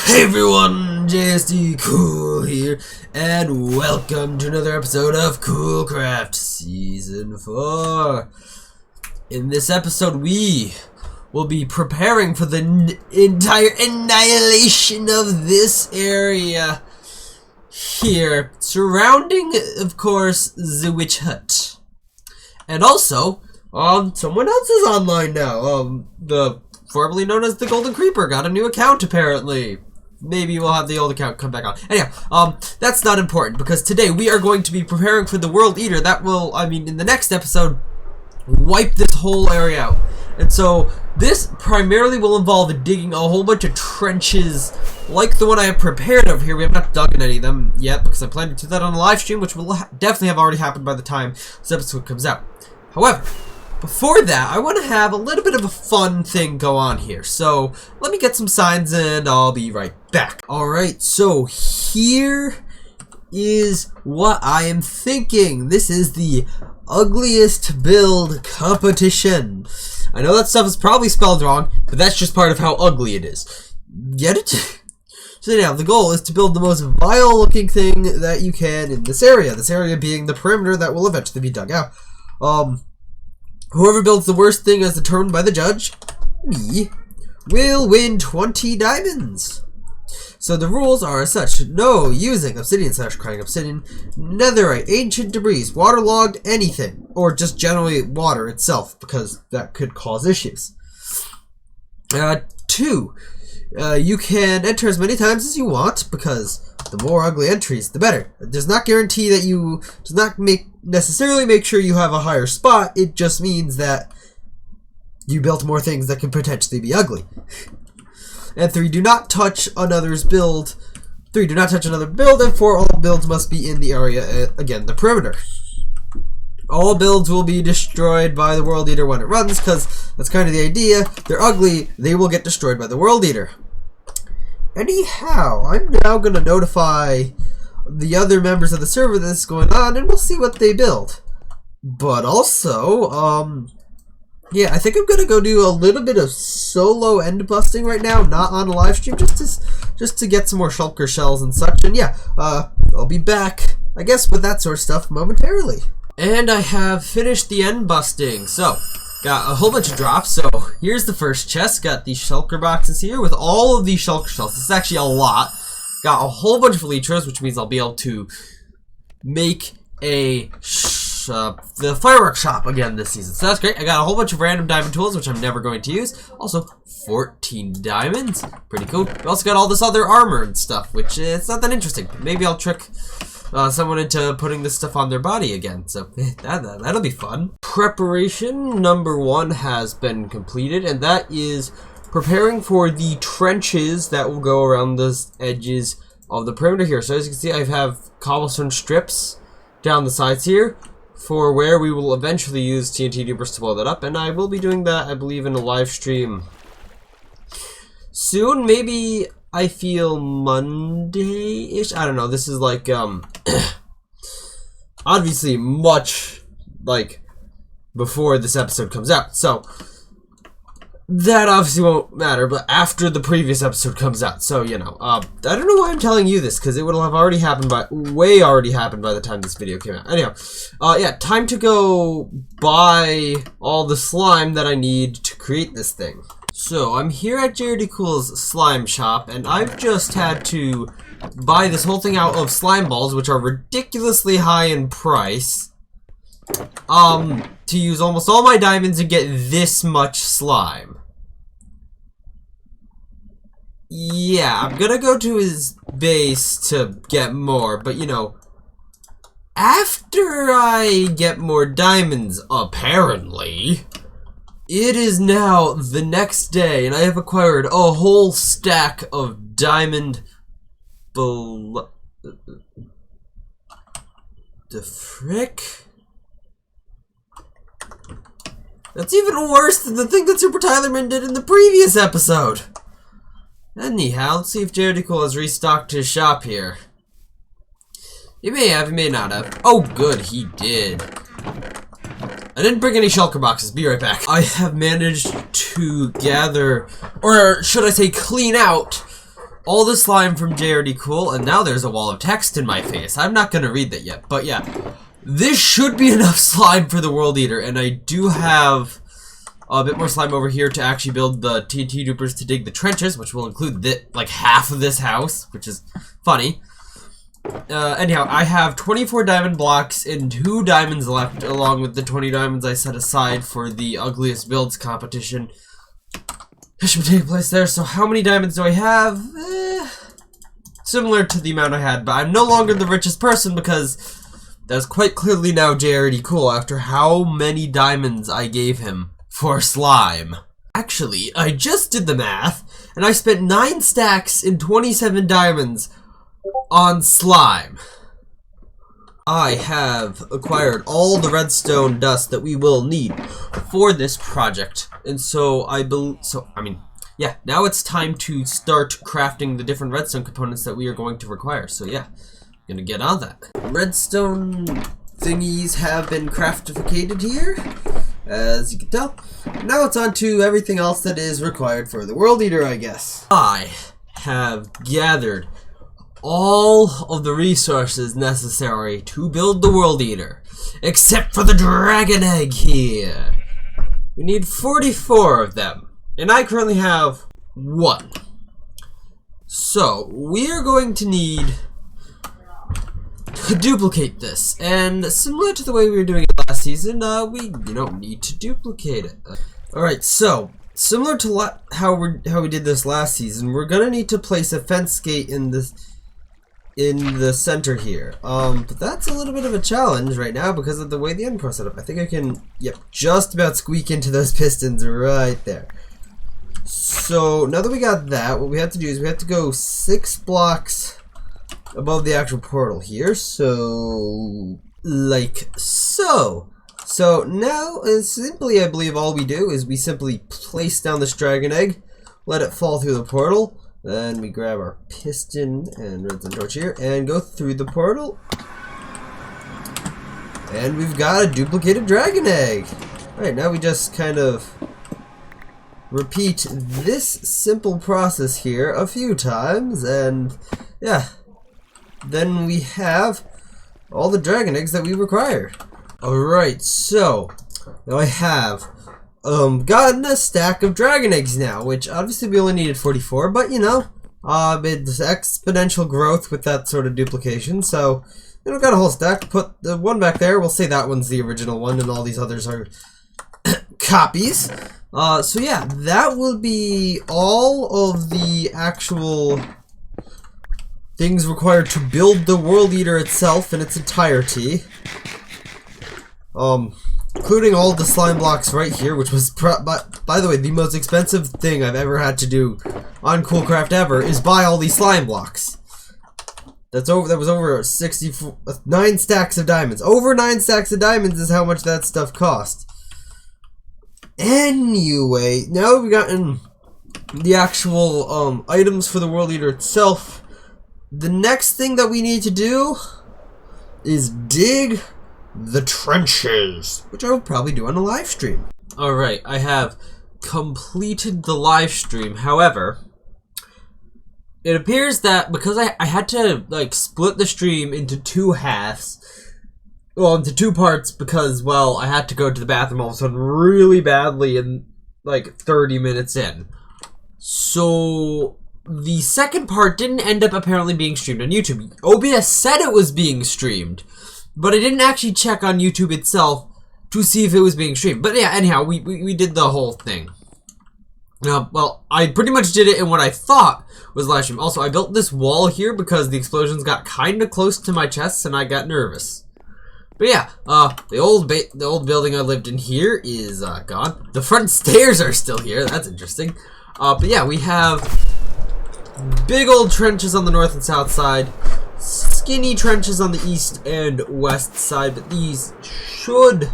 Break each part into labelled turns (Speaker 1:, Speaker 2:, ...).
Speaker 1: Hey everyone, JSD Cool here, and welcome to another episode of Coolcraft Season 4. In this episode, we will be preparing for the entire annihilation of this area here, surrounding, of course, the witch hut. And also, someone else is online now. The formerly known as the Golden Creeper got a new account, apparently. Maybe we'll have the old account come back on. Anyhow, that's not important, because today we are going to be preparing for the World Eater. That will, in the next episode, wipe this whole area out. And so, this primarily will involve digging a whole bunch of trenches, like the one I have prepared over here. We have not dug in any of them yet, because I plan to do that on a live stream, which will definitely have already happened by the time this episode comes out. However, before that, I want to have a little bit of a fun thing go on here. So, let me get some signs and I'll be right back. Alright, so here is what I am thinking. This is the ugliest build competition. I know that stuff is probably spelled wrong, but that's just part of how ugly it is. Get it? So now, the goal is to build the most vile looking thing that you can in this area. This area being the perimeter that will eventually be dug out. Whoever builds the worst thing as determined by the judge, me, will win 20 diamonds. So the rules are as such: no using obsidian/crying obsidian, netherite, ancient debris, waterlogged anything, or just generally water itself, because that could cause issues. 2, you can enter as many times as you want, because the more ugly entries, the better. It does not guarantee that you, does not necessarily make sure you have a higher spot. It just means that you built more things that can potentially be ugly. And 3, do not touch another's build. 3, do not touch another build. And 4, all builds must be in the area, again, the perimeter. All builds will be destroyed by the World Eater when it runs, because that's kind of the idea. They're ugly, they will get destroyed by the World Eater. Anyhow, I'm now going to notify the other members of the server that this is going on, and we'll see what they build. But also, yeah, I think I'm going to go do a little bit of solo end busting right now, not on a live stream, just to get some more shulker shells and such. And yeah, I'll be back, I guess, with that sort of stuff momentarily. And I have finished the end busting, so got a whole bunch of drops. So here's the first chest. Got these shulker boxes here with all of these shulker shells. This is actually a lot. Got a whole bunch of elytras, which means I'll be able to make a the fireworks shop again this season. So that's great. I got a whole bunch of random diamond tools, which I'm never going to use. Also, 14 diamonds. Pretty cool. We also got all this other armor and stuff, which it's not that interesting. Maybe I'll trick someone into putting this stuff on their body again. So that'll be fun. Preparation number 1 has been completed, and that is preparing for the trenches that will go around the edges of the perimeter here. So as you can see, I have cobblestone strips down the sides here for where we will eventually use TNT dupers to blow that up, and I will be doing that, I believe, in a live stream soon. Maybe I feel Monday-ish. I don't know. This is like obviously much like before this episode comes out, so that obviously won't matter, but after the previous episode comes out. So, you know, I don't know why I'm telling you this, because it would have already happened by the time this video came out. Anyhow, yeah, time to go buy all the slime that I need to create this thing. So, I'm here at JD Cool's slime shop, and I've just had to buy this whole thing out of slime balls, which are ridiculously high in price, to use almost all my diamonds and get this much slime. Yeah, I'm gonna go to his base to get more, but you know, after I get more diamonds, apparently, it is now the next day, and I have acquired a whole stack of diamond the frick? That's even worse than the thing that Super Tylerman did in the previous episode. Anyhow, let's see if JD Cool has restocked his shop here. He may have, he may not have. Oh good, he did. I didn't bring any shulker boxes. Be right back. I have managed to gather, or should I say clean out, all the slime from JRD Cool, and now there's a wall of text in my face. I'm not gonna read that yet, but yeah. This should be enough slime for the World Eater, and I do have a bit more slime over here to actually build the TNT dupers to dig the trenches, which will include like half of this house, which is funny. Anyhow, I have 24 diamond blocks and 2 diamonds left, along with the 20 diamonds I set aside for the ugliest builds competition. It should take place there. So how many diamonds do I have? Similar to the amount I had, but I'm no longer the richest person because that's quite clearly now JRD Cool after how many diamonds I gave him for slime. Actually, I just did the math, and I spent 9 stacks and 27 diamonds on slime. I have acquired all the redstone dust that we will need for this project, and so yeah, now it's time to start crafting the different redstone components that we are going to require. So yeah, gonna get on that. Redstone thingies have been craftificated here, as you can tell. Now it's on to everything else that is required for the World Eater, I guess. I have gathered all of the resources necessary to build the World Eater, except for the dragon egg here. We need 44 of them, and I currently have 1. So we are going to need to duplicate this, and similar to the way we were doing it last season, we need to duplicate it. Alright, so similar to how we did this last season, we're gonna need to place a fence gate in the center here. But that's a little bit of a challenge right now because of the way the end pro set up. I think I can, just about squeak into those pistons right there. So now that we got that, what we have to do is we have to go 6 blocks above the actual portal here. So, like so. So now, simply, I believe all we do is we simply place down this dragon egg, let it fall through the portal. Then we grab our piston and redstone torch here and go through the portal. And we've got a duplicated dragon egg. Alright, now we just kind of repeat this simple process here a few times, and yeah. Then we have all the dragon eggs that we require. Alright, so now I have gotten a stack of dragon eggs now, which obviously we only needed 44, but it's exponential growth with that sort of duplication. So, got a whole stack. Put the one back there. We'll say that one's the original one, and all these others are copies. So yeah, that will be all of the actual things required to build the World Eater itself in its entirety. Including all the slime blocks right here, which was, by the way, the most expensive thing I've ever had to do on Coolcraft ever, is buy all these slime blocks. That was over 9 stacks of diamonds. Over 9 stacks of diamonds is how much that stuff cost. Anyway, now we've gotten the actual items for the World Eater itself. The next thing that we need to do is dig the trenches, which I will probably do on a live stream. Alright, I have completed the live stream. However, it appears that because I had to split the stream into 2 halves, into 2 parts, because I had to go to the bathroom all of a sudden really badly in 30 minutes in. So the second part didn't end up apparently being streamed on YouTube. OBS said it was being streamed, but I didn't actually check on YouTube itself to see if it was being streamed. But yeah, anyhow, we did the whole thing. I pretty much did it in what I thought was live stream. Also, I built this wall here because the explosions got kind of close to my chest and I got nervous. But yeah, the old building I lived in here is gone. The front stairs are still here. That's interesting. But yeah, we have big old trenches on the north and south side. Skinny trenches on the east and west side, but these should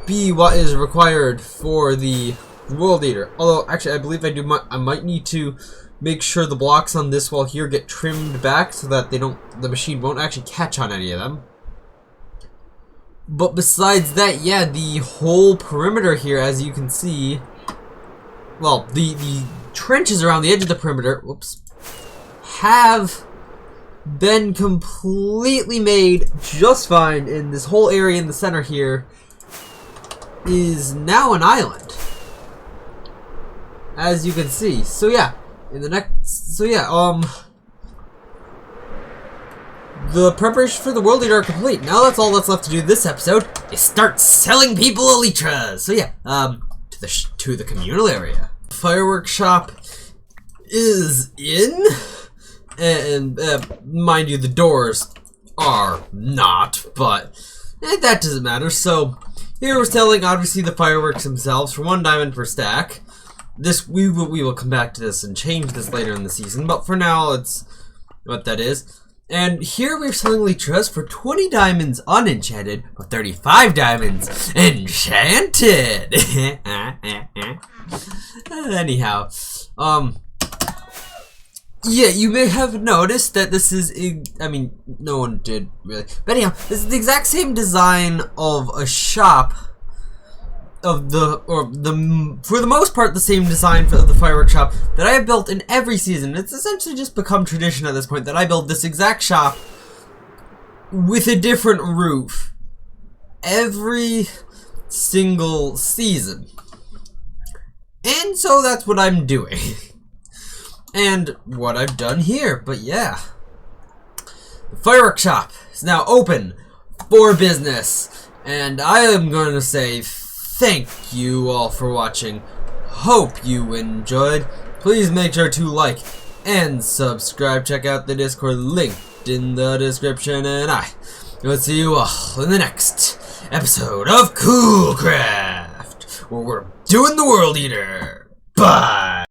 Speaker 1: be what is required for the World Eater. Although, actually, I believe I might need to make sure the blocks on this wall here get trimmed back so that the machine won't actually catch on any of them. But besides that, yeah, the whole perimeter here, as you can see, the trenches around the edge of the perimeter, have been completely made just fine, and this whole area in the center here is now an island, as you can see. So yeah, the preparation for the World Eater are complete. Now that's all that's left to do this episode is start selling people elytras. So yeah, to the communal area. Fireworks shop is in, and mind you, the doors are not, but that doesn't matter. So here we're selling obviously the fireworks themselves for 1 diamond per stack. This we will come back to this and change this later in the season, but for now it's what that is. And here we're selling elytras for 20 diamonds unenchanted, or 35 diamonds enchanted. Anyhow, yeah, you may have noticed that this is, I mean, no one did really, but anyhow, this is the exact same design of a shop for the most part, the same design for the fireworks shop that I have built in every season. It's essentially just become tradition at this point that I build this exact shop with a different roof every single season. And so that's what I'm doing. And what I've done here, but yeah. The fireworks shop is now open for business. And I am going to say thank you all for watching. Hope you enjoyed. Please make sure to like and subscribe. Check out the Discord linked in the description. And I will see you all in the next episode of Coolcraft, where we're doing the World Eater. Bye!